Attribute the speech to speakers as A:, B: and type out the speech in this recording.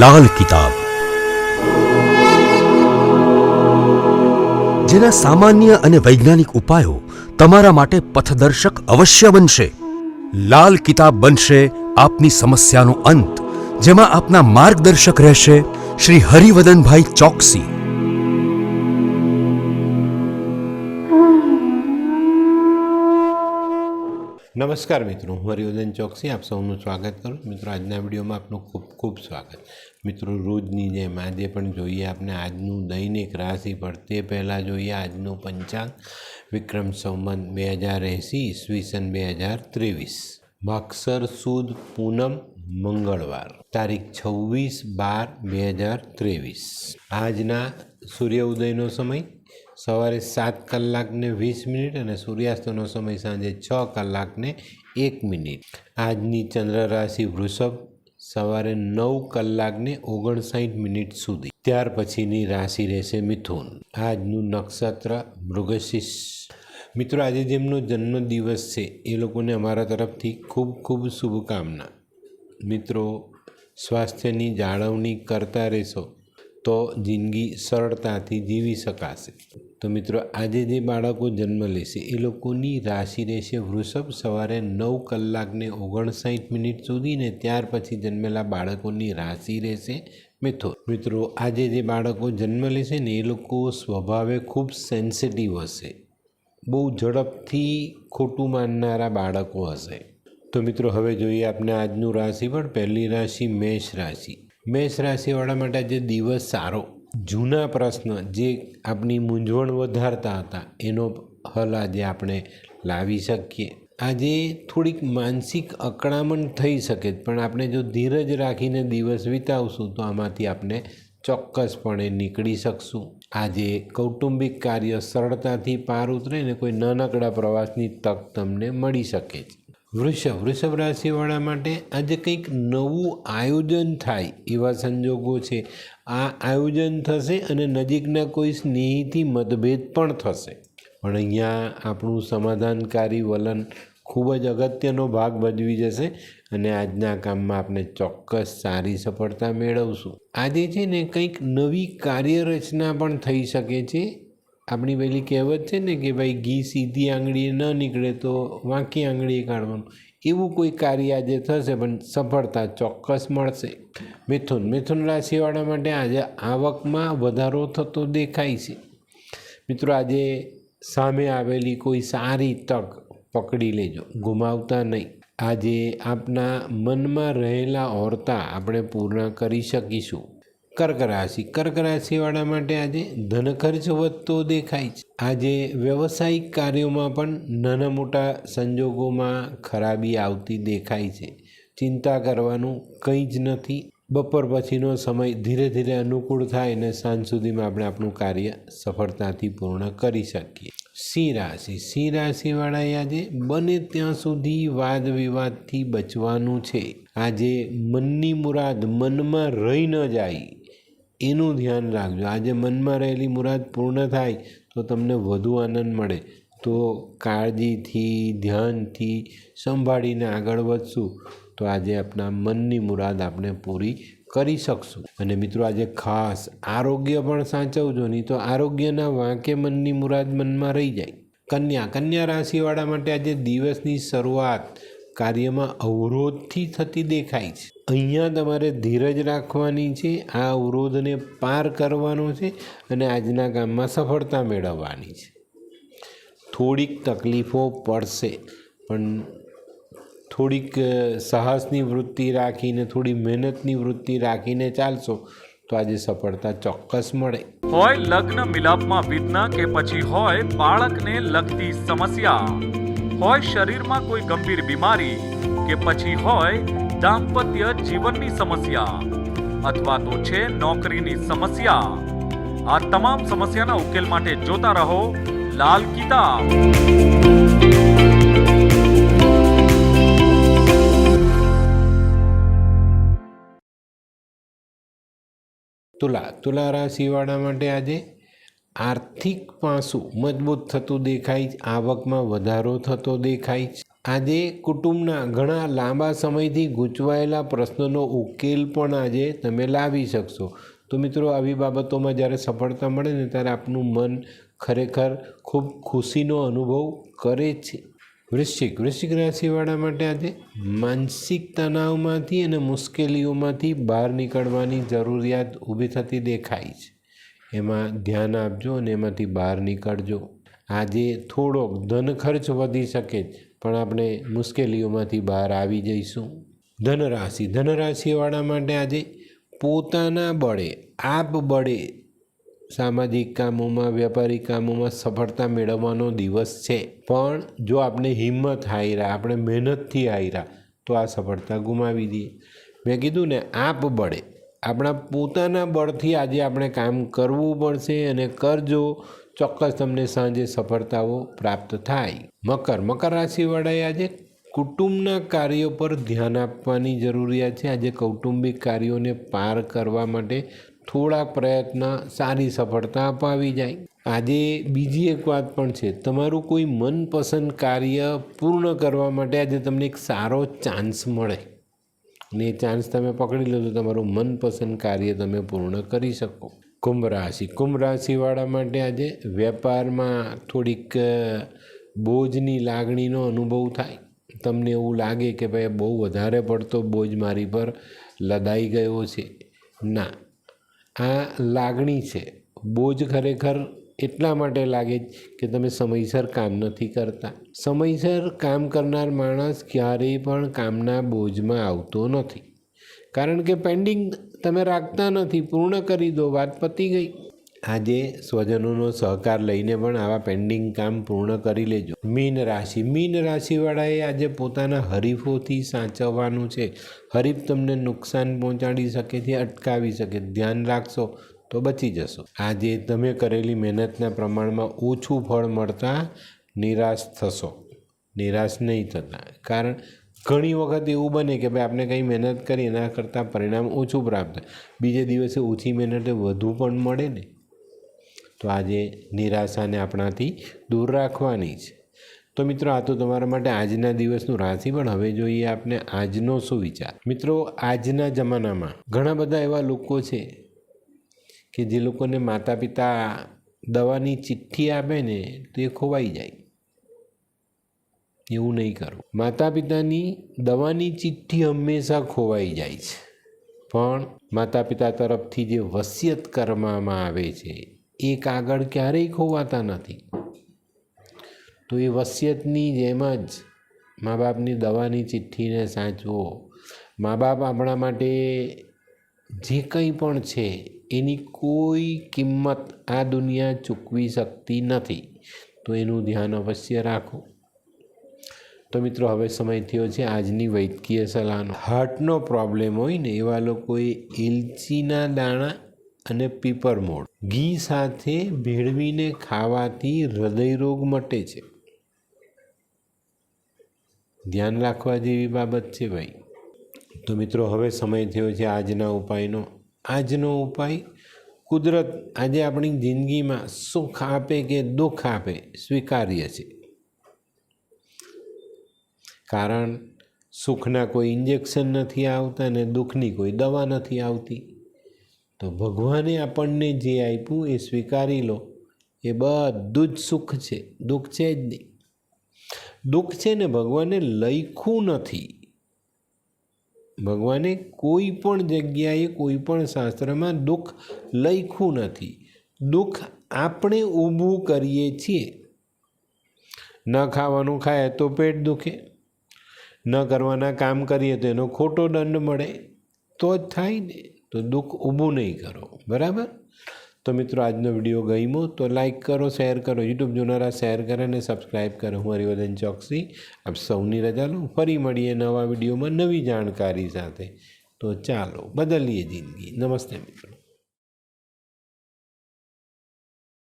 A: લાલ કિતાબ, જેના સામાન્ય અને વૈજ્ઞાનિક ઉપાયો તમારા માટે પથદર્શક અવશ્ય બનશે. લાલ કિતાબ બનશે આપની સમસ્યાનો અંત, જેમાં આપના માર્ગદર્શક રહેશે શ્રી હરિવદનભાઈ ચોકસી.
B: નમસ્કાર મિત્રો, હું હરિવદન ચોકસી આપ સૌનું સ્વાગત કરું. મિત્રો, આજના વિડીયોમાં આપનું ખૂબ ખૂબ સ્વાગત. મિત્રો, રોજની જેમ આજે પણ જોઈએ આપણે આજનું દૈનિક રાશિફળ. તે પહેલાં જોઈએ આજનું પંચાંગ. વિક્રમ સંવત 2080 ઈસવીસન 2023, માગસર સુદ પૂનમ મંગળવાર, તારીખ 26/12/2023. આજના સૂર્ય ઉદયનો સમય સવારે 7:20 અને સૂર્યાસ્તનો સમય સાંજે 6:01. આજની ચંદ્ર રાશિ વૃષભ સવારે 9:59 સુધી. ત્યાર પછીની રાશિ રહેશે મિથુન. આજનું નક્ષત્ર મૃગશીર્ષ. મિત્રો, આજે જેમનો જન્મદિવસ છે એ લોકોને અમારા તરફથી ખૂબ ખૂબ શુભકામના. મિત્રો, સ્વાસ્થ્યની જાળવણી કરતા રહેશો તો જિંદગી સરળતાથી જીવી શકાશે. તો મિત્રો, આજે જે બાળકો જન્મ લેશે એ લોકોની રાશિ રહેશે વૃષભ સવારે 9:59 સુધી, ને ત્યાર પછી જન્મેલા બાળકોની રાશિ રહેશે મિથુન. મિત્રો, આજે જે બાળકો જન્મ લેશે ને એ લોકો સ્વભાવે ખૂબ સેન્સિટિવ હશે, બહુ ઝડપથી ખોટું માનનારા બાળકો હશે. તો મિત્રો, હવે જોઈએ આપણે આજનું રાશિફળ. પહેલી રાશિ મેષ રાશિ. મેષ રાશિવાળા માટે આજે દિવસ સારો. જૂના પ્રશ્ન જે આપણી મૂંઝવણ વધારતા હતા એનો હલ આજે આપણે લાવી શકીએ. આજે થોડીક માનસિક અકળામણ થઈ શકે, પણ આપણે જો ધીરજ રાખીને દિવસ વિતાવશું તો આમાંથી આપણે ચોક્કસપણે નીકળી શકશું. આજે કૌટુંબિક કાર્ય સરળતાથી પાર ઉતરે ને કોઈ નાનકડા પ્રવાસની તક તમને મળી શકે છે. વૃષભ રાશિવાળા માટે આજે કંઈક નવું આયોજન થાય એવા સંજોગો છે. આ આયોજન થશે અને નજીકના કોઈ સ્નેહીથી મતભેદ પણ થશે, પણ અહીંયા આપણું સમાધાનકારી વલણ ખૂબ જ અગત્યનો ભાગ ભજવી જશે અને આજના કામમાં આપણે ચોક્કસ સારી સફળતા મેળવશું. આજે છે ને કંઈક નવી કાર્યરચના પણ થઈ શકે છે. આપણી પેલી કહેવત છે ને કે ભાઈ ઘી સીધી આંગળીએ ન નીકળે તો વાંકી આંગળીએ કાઢવાનું. એવું કોઈ કાર્ય આજે થશે પણ સફળતા ચોક્કસ મળશે. મિથુન રાશિવાળા માટે આજે આવકમાં વધારો થતો દેખાય છે. મિત્રો, આજે સામે આવેલી કોઈ સારી તક પકડી લેજો, ગુમાવતા નહીં. આજે આપના મનમાં રહેલા ઓરતા આપણે પૂર્ણ કરી શકીશું. કર્ક રાશિવાળા માટે આજે ધન ખર્ચ વધતો દેખાય છે. આજે વ્યવસાયિક કાર્યોમાં પણ નાના મોટા સંજોગોમાં ખરાબી આવતી દેખાય છે. ચિંતા કરવાનું કંઈ જ નથી. બપોર પછીનો સમય ધીરે ધીરે અનુકૂળ થાય અને સાંજ સુધીમાં આપણે આપણું કાર્ય સફળતાથી પૂર્ણ કરી શકીએ. સિંહ રાશિવાળાએ આજે બને ત્યાં સુધી વાદ વિવાદથી બચવાનું છે. આજે મનની મુરાદ મનમાં રહી ન જાય એનું ધ્યાન રાખજો. આજે મનમાં રહેલી મુરાદ પૂર્ણ થાય તો તમને વધુ આનંદ મળે. તો કાળજીથી ધ્યાનથી સંભાળીને આગળ વધશું તો આજે આપણા મનની મુરાદ આપણે પૂરી કરી શકશું. અને મિત્રો, આજે ખાસ આરોગ્ય પણ સાચવજો, નહીં તો આરોગ્યના વાંકે મનની મુરાદ મનમાં રહી જાય. કન્યા રાશિવાળા માટે આજે દિવસની શરૂઆત કાર્યમાં અવરોધથી થતી દેખાય છે. અહીંયા તમારે ધીરજ રાખવાની છે, આ અવરોધને પાર કરવાનો છે અને આજના કામમાં સફળતા મેળવવાની છે. થોડીક તકલીફો પડશે, પણ થોડીક સાહસની વૃત્તિ રાખીને, થોડી મહેનતની વૃત્તિ રાખીને ચાલશો તો આજે સફળતા ચોક્કસ મળે.
C: હોય લગ્ન મિલાપમાં વિઘ્ન કે પછી હોય બાળકને લગતી સમસ્યા, હોય શરીરમાં કોઈ ગંભીર બીમારી કે પછી હોય દાંપત્ય જીવનની સમસ્યા અથવા તો છે નોકરીની સમસ્યા, આ તમામ સમસ્યાના ઉકેલ માટે જોતા રહો લાલ કિતાબ.
B: તુલા રાશિવાળા માટે આજે આર્થિક પાસું મજબૂત થતું દેખાય છે. આવકમાં વધારો થતો દેખાય છે. આજે કુટુંબના ઘણા લાંબા સમયથી ગૂંચવાયેલા પ્રશ્નોનો ઉકેલ પણ આજે તમે લાવી શકશો. તો મિત્રો, આવી બાબતોમાં જ્યારે સફળતા મળે ને ત્યારે આપનું મન ખરેખર ખૂબ ખુશીનો અનુભવ કરે છે. વૃશ્ચિક રાશિવાળા માટે આજે માનસિક તણાવમાંથી અને મુશ્કેલીઓમાંથી બહાર નીકળવાની જરૂરિયાત ઊભી થતી દેખાય છે. એમાં ધ્યાન આપજો અને એમાંથી બહાર નીકળજો. આજે થોડોક ધન ખર્ચ વધી શકે પણ આપણે મુશ્કેલીઓમાંથી બહાર આવી જઈશું. ધનરાશિવાળા માટે આજે પોતાના બળે બળે સામાજિક કામોમાં, વ્યાપારિક કામોમાં સફળતા મેળવવાનો દિવસ છે. પણ જો આપણે હિંમત હાર્યા, આપણે મહેનતથી હાર્યા તો આ સફળતા ગુમાવી દઈએ. મેં કીધું ને, બળે આપણા પોતાના બળથી આજે આપણે કામ કરવું પડશે અને કરજો, ચોક્કસ તમને સાંજે સફળતાઓ પ્રાપ્ત થાય. મકર રાશિવાળાએ આજે કુટુંબના કાર્યો પર ધ્યાન આપવાની જરૂરિયાત છે. આજે કૌટુંબિક કાર્યોને પાર કરવા માટે થોડા પ્રયત્ન સારી સફળતા અપાવી જાય. આજે બીજી એક વાત પણ છે, તમારું કોઈ મનપસંદ કાર્ય પૂર્ણ કરવા માટે આજે તમને એક સારો ચાન્સ મળે અને એ ચાન્સ તમે પકડી લો તો તમારું મનપસંદ કાર્ય તમે પૂર્ણ કરી શકો. કુંભ રાશિવાળા માટે આજે વેપારમાં થોડીક બોજની લાગણીનો અનુભવ થાય. તમને એવું લાગે કે ભાઈ બહુ વધારે પડતો બોજ મારી પર લદાઈ ગયો છે. ના, આ લાગણી છે. બોજ ખરેખર એટલા માટે લાગે કે તમે સમયસર કામ નથી કરતા. સમયસર કામ કરનાર માણસ ક્યારેય પણ કામના બોજમાં આવતો નથી, કારણ કે પેન્ડિંગ તમે રાખતા નથી, પૂર્ણ કરી દો, વાત પતી ગઈ. આજે સ્વજનોનો સહકાર લઈને પણ આવા પેન્ડિંગ કામ પૂર્ણ કરી લેજો. મીન રાશિવાળાએ આજે પોતાના હરીફોથી સાચવવાનું છે. હરીફ તમને નુકસાન પહોંચાડી શકે છે, અટકાવી શકે. ધ્યાન રાખશો તો બચી જશો. આજે તમે કરેલી મહેનતના પ્રમાણમાં ઓછું ફળ મળતા નિરાશ થશો. નિરાશ નહીં થતા, કારણ ઘણી વખત એવું બને કે ભાઈ આપણે કંઈ મહેનત કરી એના કરતાં પરિણામ ઓછું પ્રાપ્ત થાય, બીજે દિવસે ઓછી મહેનતે વધુ પણ મળે ને. તો આજે નિરાશાને આપણાથી દૂર રાખવાની છે. તો મિત્રો, આ તો તમારા માટે આજના દિવસનું રાશિ. પણ હવે જોઈએ આપણે આજનો શું વિચાર. મિત્રો, આજના જમાનામાં ઘણા બધા એવા લોકો છે કે જે લોકોને માતા પિતા દવાની ચિઠ્ઠી આપે ને તો એ ખોવાઈ જાય. એવું નહીં કરવું. માતા પિતાની દવાની ચિઠ્ઠી હંમેશા ખોવાઈ જાય છે, પણ માતા પિતા તરફથી જે વસિયત કરવામાં આવે છે એ કાગળ ક્યારેય ખોવાતા નથી. તો એ વસિયતની જેમ જ મા બાપની દવાની ચિઠ્ઠીને સાચવો. મા બાપ આપણા માટે જે કંઈ પણ છે એની કોઈ કિંમત આ દુનિયા ચૂકવી શકતી નથી. તો એનું ધ્યાન અવશ્ય રાખો. તો મિત્રો, હવે સમય થયો છે આજની વૈદ્યકીય સલાહનો. હાર્ટનો પ્રોબ્લેમ હોય ને એવા લોકોએ એલચીના દાણા અને પીપરમોળ ઘી સાથે ભેળવીને ખાવાથી હૃદયરોગ મટે છે. ધ્યાન રાખવા જેવી બાબત છે ભાઈ. તો મિત્રો, હવે સમય થયો છે આજના ઉપાયનો. આજનો ઉપાય, કુદરત આજે આપણી જિંદગીમાં સુખ આપે કે દુઃખ આપે સ્વીકાર્ય છે, કારણ સુખના કોઈ ઇન્જેક્શન નથી આવતા અને દુઃખની કોઈ દવા નથી આવતી. તો ભગવાને આપણને જે આપ્યું એ સ્વીકારી લો. એ બધું જ સુખ છે, દુઃખ છે જ નહીં. દુઃખ છે ને ભગવાને લખ્યું નથી. ભગવાને કોઈ પણ જગ્યાએ, કોઈ પણ શાસ્ત્રમાં દુઃખ લખ્યું નથી. દુઃખ આપણે ઊભું કરીએ છીએ. ન ખાવાનું ખાય તો પેટ દુખે, ન કરવાના કામ કરીએ તો એનો ખોટો દંડ મળે, તો જ થાય ને. તો દુઃખ ઊભું નહીં કરો, બરાબર. તો મિત્રો, આજનો વિડીયો ગમ્યો તો લાઈક કરો, શેર કરો. યુટ્યુબ જોનારા શેર કરે અને સબસ્ક્રાઈબ કરો. હું હરિવર્ધન ચોકસી આપ સૌની રજા લઉં. ફરી મળીએ નવા વિડીયોમાં નવી જાણકારી સાથે. તો ચાલો બદલીએ જિંદગી. નમસ્તે મિત્રો.